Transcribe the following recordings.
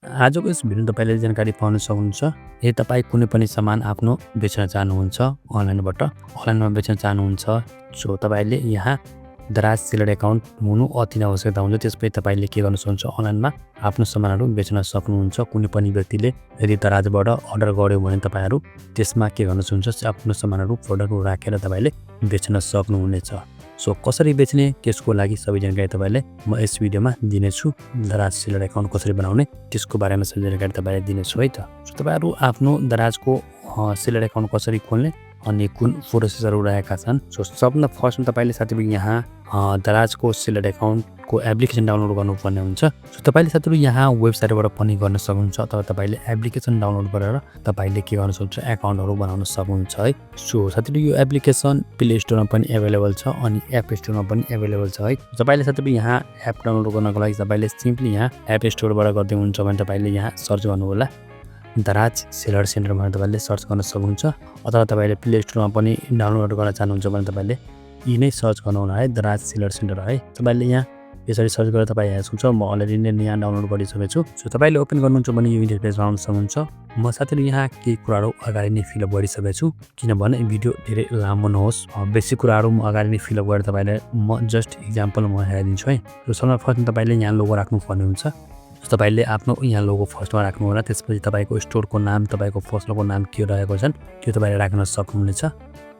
आजको यस भिडियो तपाईले जानकारी पाउन सक्नुहुन्छ। यदि तपाईँ कुनै पनि सामान आफ्नो बेच्न चाहनुहुन्छ अनलाइनमा बेच्न चाहनुहुन्छ, सो तपाईले यहाँ दराज सेलर एकाउन्ट हुनु अति नै आवश्यकता हुन्छ। त्यसपछि तपाईले के गर्न सक्नुहुन्छ, अनलाइनमा आफ्नो सामानहरू बेच्न सक्नुहुन्छ। कुनै पनि व्यक्तिले यदि दराजबाट अर्डर गर्यो भने तपाईहरु त्यसमा के गर्न सक्नुहुन्छ, आफ्नो सामानहरू प्रोडक्टहरू राखेर तपाईले बेच्न सक्नुहुनेछ। सो कसरी बेच्ने त्यसको लागि सबै जानकारी तपाईलाई म यस भिडियोमा दिनेछु। दराज सेलर एकाउन्ट कसरी बनाउने त्यसको बारेमा सबै जानकारी तपाईलाई दिनेछु है त। सो तपाईहरु आफ्नो दराजको सेलर एकाउन्ट कसरी खोल्ने अनि कुन प्रोसेसहरु रहेका छन्। सो सबभन्दा फर्स्टमा तपाईले साथीहरु यहाँ दराजको सेलर एकाउन्टको एप्लिकेसन डाउनलोड गर्नुपर्ने हुन्छ। सो तपाईले साथीहरु यहाँ वेबसाइटबाट पनि गर्न सक्नुहुन्छ अथवा तपाईले एप्लिकेसन डाउनलोड गरेर तपाईले के गर्न सक्नुहुन्छ, एकाउन्टहरु बनाउन सक्नुहुन्छ है। सो साथीहरु यो एप्लिकेसन प्ले स्टोरमा पनि अवेलेबल छ अनि एप स्टोरमा पनि अवेलेबल छ है। तपाईले साथीहरु यहाँ एप डाउनलोड गर्नको लागि तपाईले सिम्पली यहाँ एप स्टोरबाट गर्दै हुन्छ भने तपाईले यहाँ सर्च गर्नु होला दराज सेलर सेन्टर भनेर तपाईले सर्च गर्न सक्नुहुन्छ। अथवा तपाईले प्ले स्टोरमा पनि डाउनलोड गर्न चाहनुहुन्छ भने तपाईले यी नै सर्च गर्नु होला है, दराज सेलर सेन्टर है। तपाईले यहाँ यसरी सर्च गरेर तपाई यहाँ सक्नुहुन्छ। म अलरेडी नै यहाँ डाउनलोड गरिसकेको छु। सो तपाईले ओपन गर्नुहुन्छ भने यो इन्टरफेस आउन सक्नुहुन्छ। म साथीहरु यहाँ केही कुराहरु अगाडि नै फिलअप गरिसकेको छु किनभने भिडियो धेरै लामो नहोस्। बेसिक कुराहरु म अगाडि नै फिलअप गरेर तपाईलाई म जस्ट एक्जाम्पल म हेराइदिन्छु है। सो सबभन्दा फर्स्ट तपाईले यहाँ लोगो राख्नु पर्ने हुन्छ। तपाईले आफ्नो यहाँ लोगो फर्स्टमा राख्नु होला। त्यसपछि तपाईको स्टोरको नाम, तपाईको पसलको नाम के रहेको छन् त्यो तपाईले राख्न सक्नुहुनेछ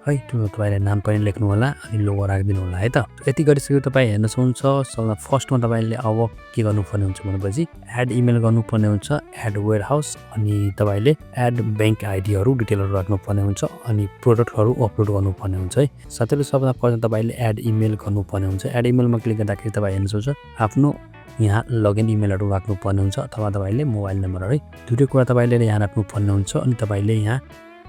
है। त्यो तपाईले नाम पनि लेख्नु होला अनि लोगो राखिदिनु होला है त। यति गरिसक्यो तपाई हेर्न सक्नुहुन्छ। सबभन्दा फर्स्टमा तपाईले अब के गर्नुपर्ने हुन्छ भनेपछि एड इमेल गर्नुपर्ने हुन्छ, एड वेयरहाउस अनि तपाईले एड बैंक आइडीहरु डिटेलहरु राख्नुपर्ने हुन्छ अनि प्रोडक्टहरु अपलोड गर्नुपर्ने हुन्छ है। साथैले सबभन्दा फर्स्ट तपाईले एड इमेल गर्नुपर्ने हुन्छ। एड इमेलमा क्लिक गर्दाखेरि तपाई हेर्न सक्नुहुन्छ आफ्नो यहाँ लगइन इमेलहरु राख्नुपर्ने हुन्छ अथवा तपाईले मोबाइल नम्बर है, दुईटै कुरा तपाईले यहाँ राख्नुपर्ने हुन्छ। अनि तपाईले यहाँ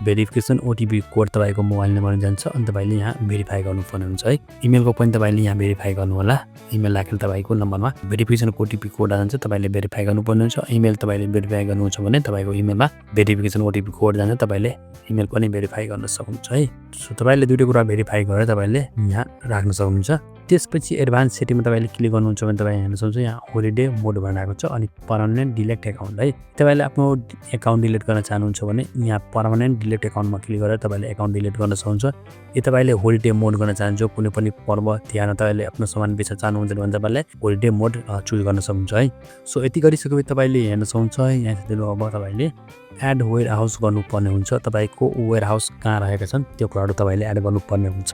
भेरिफिकेसन ओटीपी कोड तपाईको मोबाइल नम्बरमा जान्छ अनि तपाईले यहाँ भेरिफाई गर्नुपर्ने हुन्छ है। इमेलको पनि तपाईले यहाँ भेरिफाई गर्नु होला। इमेल राखेर तपाईको नम्बरमा भेरिफिकेसन ओटीपी कोड जान्छ, तपाईले भेरिफाई गर्नुपर्ने हुन्छ। इमेल तपाईले भेरिफाई गर्नुहुन्छ भने तपाईको इमेलमा भेरिफिकेसन ओटीपी कोड जान्छ, तपाईले इमेल पनि भेरिफाई गर्न सक्नुहुन्छ है। सो तपाईले दुईटै कुरा भेरिफाई गरेर तपाईले यहाँ राख्न सक्नुहुन्छ। त्यसपछि एडभान्स सेटिङमा तपाईले क्लिक गर्नुहुन्छ भने तपाई हेर्न सक्नुहुन्छ यहाँ होलिडे मोड भनेको छ अनि पर्मानेन्ट डिलिट एकाउन्ट है। तपाईले आफ्नो एकाउन्ट डिलिट गर्न चाहनुहुन्छ भने यहाँ पर्मानेन्ट डिलिट एकाउन्टमा क्लिक गरेर तपाईले एकाउन्ट डिलिट गर्न सक्नुहुन्छ। यदि तपाईले होलिडे मोड गर्न चाहनुहुन्छ, कुनै पनि पर्व तिहारमा तपाईले आफ्नो सामान बेच्न चाहनुहुन्छ भने तपाईले होलिडे मोड चुज गर्न सक्नुहुन्छ है। सो यति गरिसकेपछि तपाईले हेर्न सक्नुहुन्छ यहाँ अब तपाईले एड वेयरहाउस गर्नुपर्ने हुन्छ। तपाईको वेयरहाउस कहाँ रहेका छन् त्यो कुराहरु तपाईले एड गर्नुपर्ने हुन्छ।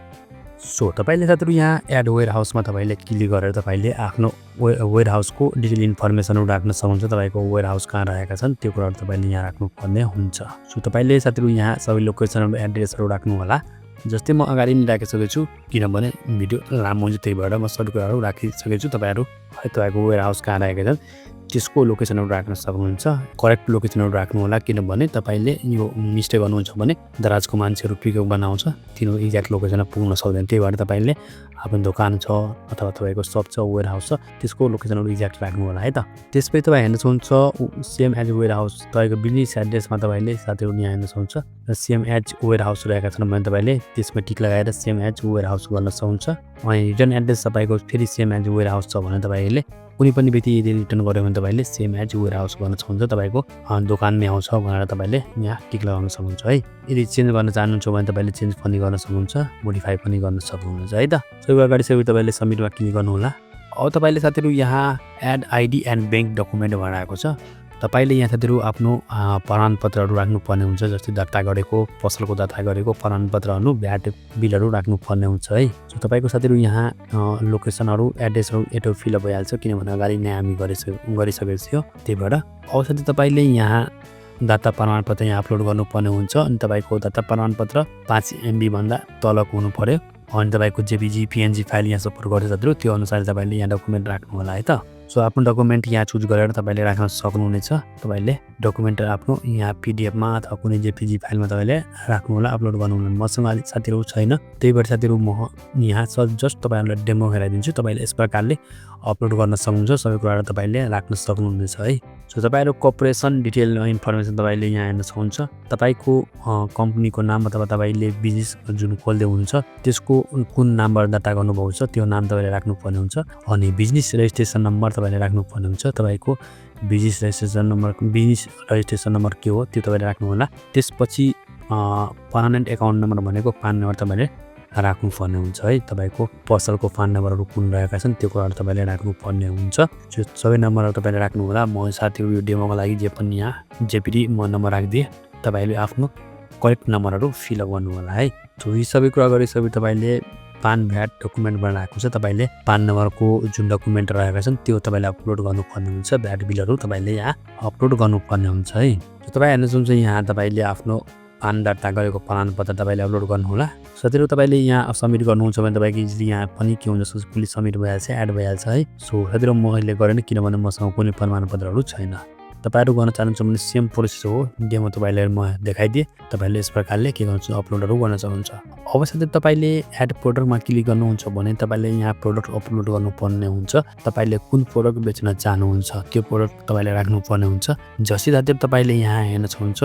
सो तपाईले साथीहरु यहाँ एड वेयरहाउसमा तपाईले क्लिक गरेर तपाईले आफ्नो वेयरहाउसको डिटेल इन्फर्मेसनहरु राख्न सक्नुहुन्छ। तपाईको वेयरहाउस कहाँ रहेका छन् त्यो कुराहरु तपाईले यहाँ राख्नुपर्ने हुन्छ। सो तपाईले साथीहरु यहाँ सबै लोकेसनहरु एड्रेसहरु राख्नु होला। जस्तै म अगाडि नै राखिसकेको छु किनभने भिडियो लामो हुन्छ, त्यही भएर म सबै कुराहरु राखिसकेको छु। तपाईहरु तपाईको वेयरहाउस कहाँ रहेका छन् त्यसको लोकेसनहरु राख्न सक्नुहुन्छ। करेक्ट लोकेसनहरु राख्नु होला किनभने तपाईले यो मिस्टेक गर्नुहुन्छ भने दराजको मान्छेहरु पिकअप बनाउँछ, तिनीहरु एक्ज्याक्ट लोकेसनमा पुग्न सक्दैन। त्यही भएर तपाईले आफ्नो दोकान छ अथवा तपाईको शप छ, वेयरहाउस छ, त्यसको लोकेसनहरु एक्ज्याक्ट राख्नु होला है त। त्यसपछि तपाई हेर्न सक्नुहुन्छ सेम एज वेयरहाउस तपाईको बिजनेस एड्रेसमा तपाईले साथीहरु यहाँ हेर्न सक्नुहुन्छ सेम एज वेयरहाउस रहेका छन् भने तपाईले त्यसमा टिक लगाएर सेम एज वेयरहाउस गर्न सक्नुहुन्छ। अनि रिटर्न एड्रेस तपाईको फेरि सेम एज वेयरहाउस छ भने तपाईले कुनै पनि व्यक्ति यदि रिटर्न गर्यो भने तपाईले सेम एज वेयरहाउस गर्न सक्नुहुन्छ। तपाईको दोकानमै आउँछ भनेर तपाईले यहाँ टिक लगाउन सक्नुहुन्छ है। यदि चेन्ज गर्न चाहनुहुन्छ भने तपाईले चेन्ज पनि गर्न सक्नुहुन्छ, मोडिफाई पनि गर्न सक्नुहुन्छ है त। सबै अगाडि सबै तपाईले सबमिटमा क्लिक गर्नु होला। अब तपाईले साथीहरु यहाँ एड आइडी एन्ड बैंक डकुमेन्ट भनेको छ। तपाईले यहाँ साथीहरु आफ्नो प्रमाणपत्रहरु राख्नुपर्ने हुन्छ। जस्तै दर्ता गरेको पसलको दर्ता गरेको प्रमाणपत्रहरु, भ्याट बिलहरु राख्नुपर्ने हुन्छ है। सो तपाईको साथीहरु यहाँ लोकेसनहरु एड्रेसहरु एटो फिलअप भइहाल्छ किनभने अगाडि नै हामी गरिसकेको थियो। त्यही भएर अब साथै तपाईले यहाँ दर्ता प्रमाणपत्र यहाँ अपलोड गर्नुपर्ने हुन्छ अनि तपाईको दर्ता प्रमाणपत्र 5 MB भन्दा तलको हुनु पर्यो अनि तपाईको जेपीजी पीएनजी फाइल यहाँ सपोर्ट गर्छ साथीहरु, त्यो अनुसार तपाईले यहाँ डकुमेन्ट राख्नु होला है त। सो आफ्नो डकुमेन्ट यहाँ चुज गरेर तपाईले राख्न सक्नुहुनेछ। तपाईले डकुमेन्ट आफ्नो यहाँ पीडीएफमा अथवा कुनै जेपीजी फाइलमा तपाईले राख्नु होला, अपलोड गर्नु होला। मसँग अलि साथीहरु छैन, त्यही भएर साथीहरु म यहाँ जस्ट तपाईहरुलाई डेमो हेराइदिन्छु। तपाईले यस प्रकारले अपलोड गर्न सक्नुहुन्छ। सबै कुराहरु तपाईले राख्न सक्नुहुनेछ है। सो तपाईहरु कर्पोरेसन डिटेल इन्फर्मेसन तपाईले यहाँ हेर्न सक्नुहुन्छ। तपाईको कम्पनीको नाम अथवा तपाईले बिजनेस जुन खोल्दै हुनुहुन्छ त्यसको कुन नामबाट दर्ता गर्नुभएको छ त्यो नाम तपाईले राख्नुपर्ने हुन्छ अनि बिजनेस रेजिस्ट्रेसन नम्बर तपाईले राख्नुपर्ने हुन्छ। तपाईको बिजनेस रजिस्ट्रेसन नम्बर के हो त्यो तपाईँले राख्नु होला। त्यसपछि पर्मानेन्ट एकाउन्ट नम्बर भनेको पान नम्बर तपाईँले राख्नुपर्ने हुन्छ है। तपाईँको पसलको पान नम्बरहरू कुन रहेका छन् त्यो कुराहरू तपाईँले राख्नुपर्ने हुन्छ। त्यो सबै नम्बरहरू तपाईँले राख्नु होला। म साथीहरू यो डेमोको लागि जे पनि यहाँ जेपिडी म नम्बर राखिदिएँ, तपाईँले आफ्नो करेक्ट नम्बरहरू फिलअप गर्नु होला है। यी सबै कुरा गरिसकेपछि तपाईँले पान भ्याट डकुमेन्ट बनाएको छ, तपाईँले पान नम्बरको जुन डकुमेन्ट रहेका छन् त्यो तपाईँले अपलोड गर्नुपर्ने हुन्छ। भ्याट बिलहरू तपाईँले यहाँ अपलोड गर्नुपर्ने हुन्छ है। तपाईँ हेर्न सक्नुहुन्छ यहाँ तपाईँले आफ्नो पान दर्ता गरेको प्रमाणपत्र तपाईँले अपलोड गर्नुहोला। साथीहरू तपाईँले यहाँ सब्मिट गर्नुहुन्छ भने तपाईँको इजिली यहाँ पनि के हुन्छ सक्सेसफुली सब्मिट भइहाल्छ, एड भइहाल्छ है। सो साथीहरू मैले गरेन किनभने मसँग कुनै प्रमाणपत्रहरू छैन। तपाईँहरू गर्न चाहनुहुन्छ भने सेम प्रोसेस हो, डेमो तपाईँलाई म देखाइदिएँ। तपाईँले यस प्रकारले के गर्नुहुन्छ अपलोडहरू गर्न सक्नुहुन्छ। अब साथै तपाईँले एड प्रोडक्टमा क्लिक गर्नुहुन्छ भने तपाईँले यहाँ प्रोडक्ट अपलोड गर्नुपर्ने हुन्छ। तपाईँले कुन प्रोडक्ट बेच्न चाहनुहुन्छ त्यो प्रोडक्ट तपाईँले राख्नुपर्ने हुन्छ। जसै साथै तपाईँले यहाँ हेर्न सक्नुहुन्छ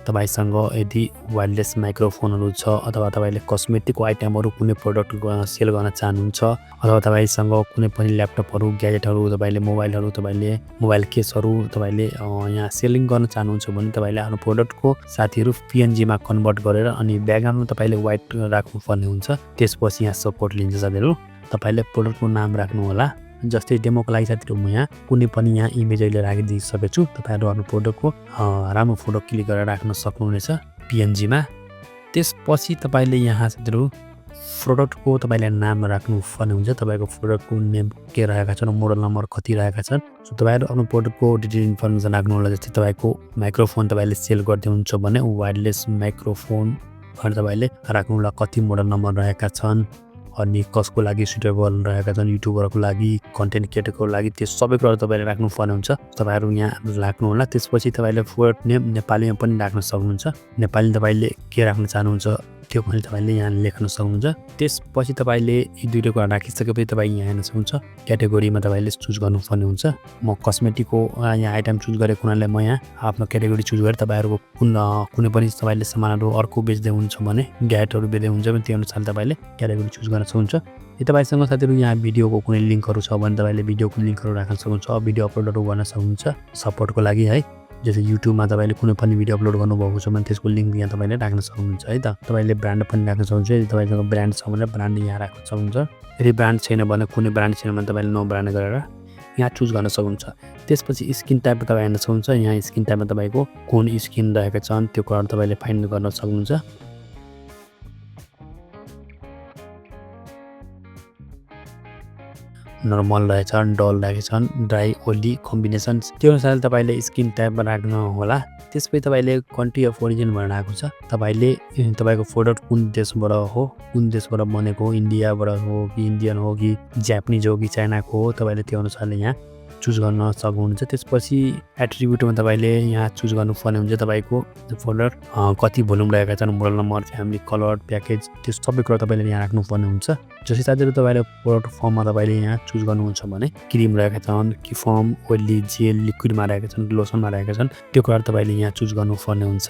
तपाईँसँग यदि वायरलेस माइक्रोफोनहरू छ अथवा तपाईँले कस्मेटिक आइटमहरू कुनै प्रोडक्ट सेल गर्न चाहनुहुन्छ अथवा तपाईँसँग कुनै पनि ल्यापटपहरू ग्याजेटहरू तपाईँले मोबाइलहरू तपाईँले मोबाइल केसहरू तपाईँले यहाँ सेलिङ गर्न चाहनुहुन्छ भने तपाईँले आफ्नो प्रोडक्टको साथीहरू पिएनजीमा कन्भर्ट गरेर अनि ब्याकग्राउन्डमा तपाईँले व्हाइट राख्नुपर्ने हुन्छ। त्यसपछि यहाँ सपोर्ट लिन्छ साथीहरू। तपाईँले प्रोडक्टको नाम राख्नु होला। जस्तै डेमोको लागि साथीहरू म यहाँ कुनै पनि यहाँ इमेज अहिले राखिदिइसकेको छु। तपाईँहरू आफ्नो प्रोडक्टको राम्रो फोटो क्लिक गरेर राख्न सक्नुहुनेछ पिएनजीमा। त्यसपछि तपाईँले यहाँ साथीहरू प्रोडक्टको तपाईँले नाम राख्नुपर्ने हुन्छ। तपाईँको प्रोडक्टको नेम के रहेका छन्, मोडल नम्बर कति रहेका छन्। सो तपाईँहरू आफ्नो प्रोडक्टको डिटेल इन्फर्मेसन राख्नु होला। जस्तै तपाईँको माइक्रोफोन तपाईँले सेल गर्दै हुन्छ भने वायरलेस माइक्रोफोन भनेर तपाईँले राख्नु होला। कति मोडल नम्बर रहेका छन् अनि कसको लागि सुटेबल रहेका छन्, युट्युबरको लागि, कन्टेन्ट क्रिएटरको लागि, त्यो सबै कुरा तपाईँले राख्नुपर्ने हुन्छ। तपाईँहरू यहाँ राख्नु होला। त्यसपछि तपाईँले प्रोडक्ट नेम नेपालीमा पनि राख्न सक्नुहुन्छ। नेपाली तपाईँले के राख्न चाहनुहुन्छ त्यो पनि तपाईँले यहाँ लेख्न सक्नुहुन्छ। त्यसपछि तपाईँले यी दुईवटा कुरा राखिसकेपछि तपाईँ यहाँ हेर्न सक्नुहुन्छ क्याटेगोरीमा तपाईँले चुज गर्नुपर्ने हुन्छ। म कस्मेटिकको यहाँ आइटम चुज गरेको हुनाले म यहाँ आफ्नो क्याटेगोरी चुज गरेँ। तपाईँहरूको कुनै पनि तपाईँले सामानहरू अर्को बेच्दै हुन्छ भने ग्याटहरू बेच्दै हुन्छ भने त्यो अनुसार तपाईँले क्याटेगोरी चुज गर्न सक्नुहुन्छ। यदि तपाईँसँग साथीहरू यहाँ भिडियोको कुनै लिङ्कहरू छ भने तपाईँले भिडियोको लिङ्कहरू राख्न सक्नुहुन्छ। भिडियो अपलोडहरू गर्न सक्नुहुन्छ सपोर्टको लागि है। जस्तै युट्युबमा तपाईँले कुनै पनि भिडियो अपलोड गर्नुभएको छ भने त्यसको लिङ्क यहाँ तपाईँले राख्न सक्नुहुन्छ है त। तपाईँले ब्रान्ड पनि राख्न सक्नुहुन्छ। यदि तपाईँसँग ब्रान्ड छ भने ब्रान्ड यहाँ राख्न सक्नुहुन्छ। यदि ब्रान्ड छैन भने कुनै ब्रान्ड छैन भने तपाईँले नो ब्रान्ड गरेर यहाँ चुज गर्न सक्नुहुन्छ। त्यसपछि स्किन टाइप तपाईँ हेर्न सक्नुहुन्छ। यहाँ स्किन टाइपमा तपाईँको कुन स्किन रहेका छन् त्यो कुराहरू तपाईँले फाइन्ड गर्न सक्नुहुन्छ। नर्मल रहेछन्, डल रहेछन्, ड्राई ओइली कम्बिनेसन त्यो अनुसार तपाईँले स्किन टाइपमा राख्नु होला। त्यसपछि तपाईँले कन्ट्री अफ ओरिजिन भनेर आएको छ। तपाईँले तपाईँको प्रोडक्ट कुन देशबाट हो, कुन देशबाट बनेको हो, इन्डियाबाट हो कि इन्डियन हो कि जापानिज हो कि चाइनाको हो, तपाईँले त्यो अनुसारले यहाँ चुज गर्न सक्नुहुन्छ। त्यसपछि एट्रिब्युटमा तपाईँले यहाँ चुज गर्नुपर्ने हुन्छ। तपाईँको प्रोडक्ट कति भोल्युम रहेका छन्, model number, family, colour, package, त्यो सबै कुरा तपाईँले यहाँ राख्नुपर्ने हुन्छ। जस्तै साथीहरू तपाईँले प्रोडक्ट फर्ममा तपाईँले यहाँ चुज गर्नुहुन्छ भने क्रिम रहेका छन् कि फर्म, ओइली, जेल, लिक्विडमा रहेका छन्, लोसनमा रहेका छन्, त्यो कुराहरू तपाईँले यहाँ चुज गर्नुपर्ने हुन्छ।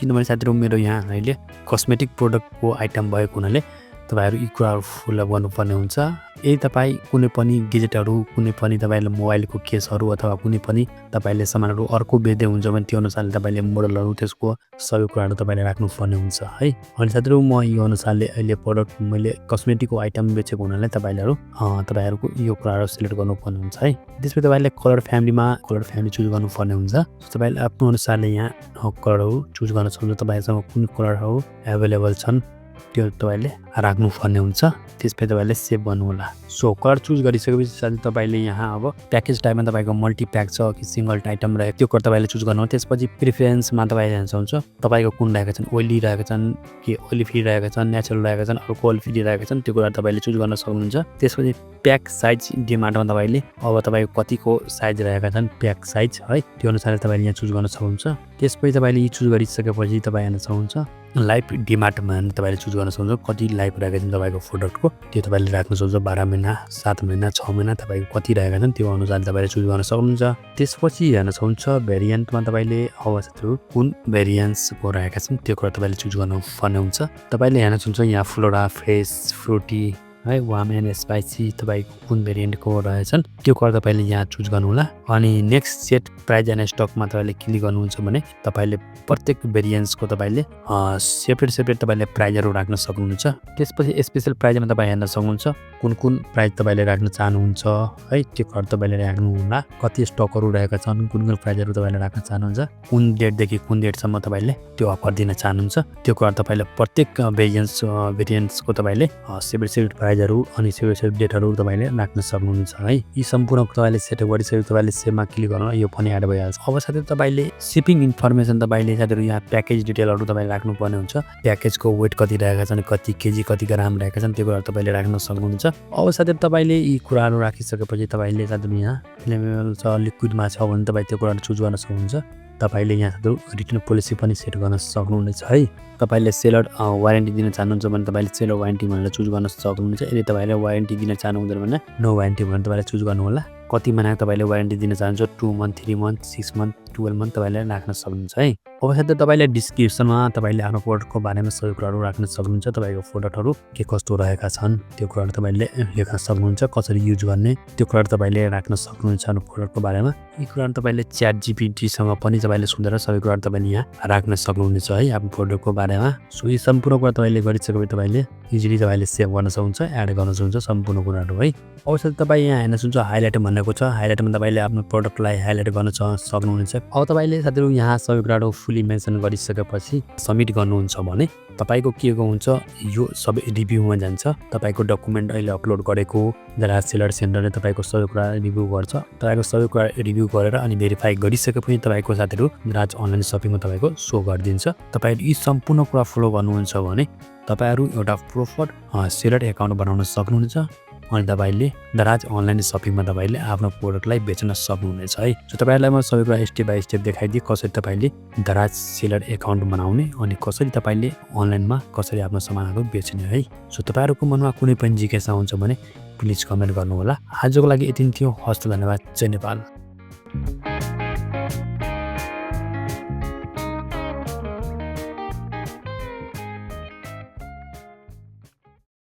किनभने साथीहरू मेरो यहाँ अहिले कस्मेटिक प्रोडक्टको आइटम भएको हुनाले तपाईँहरू यी कुराहरू फुलअप गर्नुपर्ने हुन्छ। यदि तपाईँ कुनै पनि गेजेटहरू, कुनै पनि तपाईँले मोबाइलको केसहरू अथवा कुनै पनि तपाईँले सामानहरू अर्को बेच्दै हुन्छ भने त्यो अनुसारले तपाईँले मोडलहरू त्यसको सबै कुराहरू तपाईँले राख्नुपर्ने हुन्छ है। अनि साथीहरू म यो अनुसारले अहिले प्रोडक्ट मैले कस्मेटिकको आइटम बेचेको हुनाले तपाईँहरूको यो कुराहरू सिलेक्ट गर्नुपर्ने हुन्छ है। त्यसपछि तपाईँले कलर फ्यामिली चुज गर्नुपर्ने हुन्छ। तपाईँले आफ्नो अनुसारले यहाँ कलरहरू चुज गर्न सक्नुहुन्छ। तपाईँसँग कुन कलरहरू एभाइलेबल छन् त्यो तपाईँले राख्नुपर्ने हुन्छ। त्यसपछि तपाईँले सेभ गर्नु होला। सो कलर चुज गरिसकेपछि साथै तपाईँले यहाँ अब प्याकेज टाइपमा तपाईँको मल्टिप्याक छ कि सिङ्गल आइटम रहेको त्यो कुरा तपाईँले चुज गर्नु हो। त्यसपछि प्रिफरेन्समा तपाईँले हेर्न सक्नुहुन्छ तपाईँको कुन रहेका छन्, ओइली रहेका छन् कि ओइली फ्री रहेका छन्, नेचुरल रहेका छन्, अरू कोल फ्री रहेका छन्, त्यो कुरा तपाईँले चुज गर्न सक्नुहुन्छ। त्यसपछि प्याक साइज डिमान्डमा तपाईँले अब तपाईँको कतिको साइज रहेका छन् प्याक साइज है त्यो अनुसारले तपाईँले यहाँ चुज गर्न सक्नुहुन्छ। त्यसपछि तपाईँले यी चुज गरिसकेपछि तपाईँ हेर्न सक्नुहुन्छ लाइभ डिमान्डमा तपाईँले चुज गर्न सक्नुहुन्छ कति लाइभ रहेका छन् तपाईँको प्रोडक्टको त्यो तपाईँले राख्न सक्नुहुन्छ 12 महिना 7 महिना 6 महिना तपाईँको कति रहेका छन् त्यो अनुसार तपाईँले चुज गर्न सक्नुहुन्छ। त्यसपछि हेर्न सक्नुहुन्छ भेरिएन्टमा तपाईँले अवस्थाहरू कुन भेरिएन्सको रहेका छन् त्यो कुरा तपाईँले चुज गर्नुपर्ने हुन्छ। तपाईँले हेर्न सक्नुहुन्छ यहाँ फ्लोरा फ्रेस फ्रुटी है वार्म एन्ड स्पाइसी तपाईँको कुन भेरिएन्टको रहेछन् त्यो कुरा तपाईँले यहाँ चुज गर्नुहोला। अनि नेक्स्ट सेट प्राइज एन्ड स्टकमा तपाईँले क्लिक गर्नुहुन्छ भने तपाईँले प्रत्येक भेरिएन्सको तपाईँले सेपरेट तपाईँले प्राइजहरू राख्न सक्नुहुन्छ। त्यसपछि स्पेसल प्राइजमा तपाईँ हेर्न सक्नुहुन्छ कुन कुन प्राइज तपाईँले राख्न चाहनुहुन्छ है त्यो कुरा तपाईँले राख्नुहोला। कति स्टकहरू रहेका छन् कुन कुन प्राइजहरू तपाईँले राख्न चाहनुहुन्छ कुन डेटदेखि कुन डेटसम्म तपाईँले त्यो अफर दिन चाहनुहुन्छ त्यो कुरा तपाईँले प्रत्येक भेरिएन्ट्सको तपाईँले सेपरेट प्राइजहरू अनि सेपरेट डेटहरू तपाईँले राख्न सक्नुहुन्छ है। यी सम्पूर्ण तपाईँले सेटअप गरिसकेपछि तपाईँले सेभमा क्लिक गर्नु यो पनि एड भइहाल्छ। अब साथै तपाईँले सिपिङ इन्फर्मेसन तपाईँले साथीहरू यहाँ प्याकेज डिटेलहरू तपाईँले राख्नुपर्ने हुन्छ। प्याकेजको वेट कति रहेका छन् कति केजी कति ग्राम रहेका छन् त्यो कुराहरू तपाईँले राख्न सक्नुहुन्छ। अब साथै तपाईँले यी कुराहरू राखिसकेपछि तपाईँले साथीहरू यहाँ फ्लेमेबल छ लिक्विडमा छ भने तपाईँ त्यो कुराहरू चुज गर्न सक्नुहुन्छ। तपाईँले यहाँ साथीहरू रिटर्न पोलिसी पनि सेट गर्न सक्नुहुनेछ है। तपाईँले सेलर वारेन्टी दिन चाहनुहुन्छ भने तपाईँले सेलर वारेन्टी भनेर चुज गर्न सक्नुहुन्छ। यदि तपाईँले वारेन्टी दिन चाहनुहुँदैन भने नो वारेन्टी भनेर तपाईँले चुज गर्नुहोला। कति महिना तपाईँले वारेन्टी दिन चाहनुहुन्छ 2 मन्थ 3 मन्थ 6 मन्थ 12 मन्थ तपाईँले राख्न सक्नुहुन्छ है। अब साथै तपाईँले डिस्क्रिप्सनमा तपाईँले आफ्नो प्रोडक्टको बारेमा सबै कुराहरू राख्न सक्नुहुन्छ। तपाईँको प्रोडक्टहरू के कस्तो रहेका छन् त्यो कुराहरू तपाईँले लेख्न सक्नुहुन्छ। कसरी युज गर्ने त्यो कुराहरू तपाईँले राख्न सक्नुहुन्छ आफ्नो प्रोडक्टको बारेमा। यी कुराहरू तपाईँले च्याट जिपिटीसँग पनि तपाईँले सोधेर सबै कुराहरू तपाईँले यहाँ राख्न सक्नुहुनेछ है आफ्नो प्रोडक्टको बारेमा। सो यी सम्पूर्ण कुरा तपाईँले गरिसकेपछि तपाईँले इजिली तपाईँले सेभ गर्न सक्नुहुन्छ एड गर्न सक्नुहुन्छ सम्पूर्ण कुराहरू है। अवश्य तपाईँ यहाँ हेर्न सक्नुहुन्छ हाइलाइट भनेको छ। हाइलाइटमा तपाईँले आफ्नो प्रोडक्टलाई हाइलाइट गर्न सक्नुहुनेछ। अब तपाईँले साथीहरू यहाँ सबै कुराहरू फुल्ली मेन्सन गरिसकेपछि सबमिट गर्नुहुन्छ भने तपाईँको के हुन्छ यो सबै रिभ्यूमा जान्छ। तपाईँको डकुमेन्ट अहिले अपलोड गरेको जरा सेलर सेन्टरले तपाईँको सबै कुरा रिभ्यू गर्छ। तपाईँको सबै कुरा रिभ्यू गरेर अनि भेरिफाई गरिसकेपछि तपाईँको साथीहरू राज अनलाइन सपिङमा तपाईँको सो गरिदिन्छ। तपाईँले यी सम्पूर्ण कुरा फलो गर्नुहुन्छ भने तपाईँहरू एउटा प्रोपर सेलर एकाउन्ट बनाउन सक्नुहुनेछ। अनि तपाईँले दराज अनलाइन सपिङमा तपाईँले आफ्नो प्रोडक्टलाई बेच्न सक्नुहुनेछ है। सो तपाईँलाई म सबै कुरा स्टेप बाई स्टेप देखाइदिएँ कसरी तपाईँले दराज सेलर एकाउन्ट बनाउने अनि कसरी तपाईँले अनलाइनमा कसरी आफ्नो सामानहरू बेच्ने है। सो तपाईँहरूको मनमा कुनै पनि जिज्ञासा हुन्छ भने प्लिज कमेन्ट गर्नुहोला। आजको लागि यति थियो। हस्त धन्यवाद। जय नेपाल।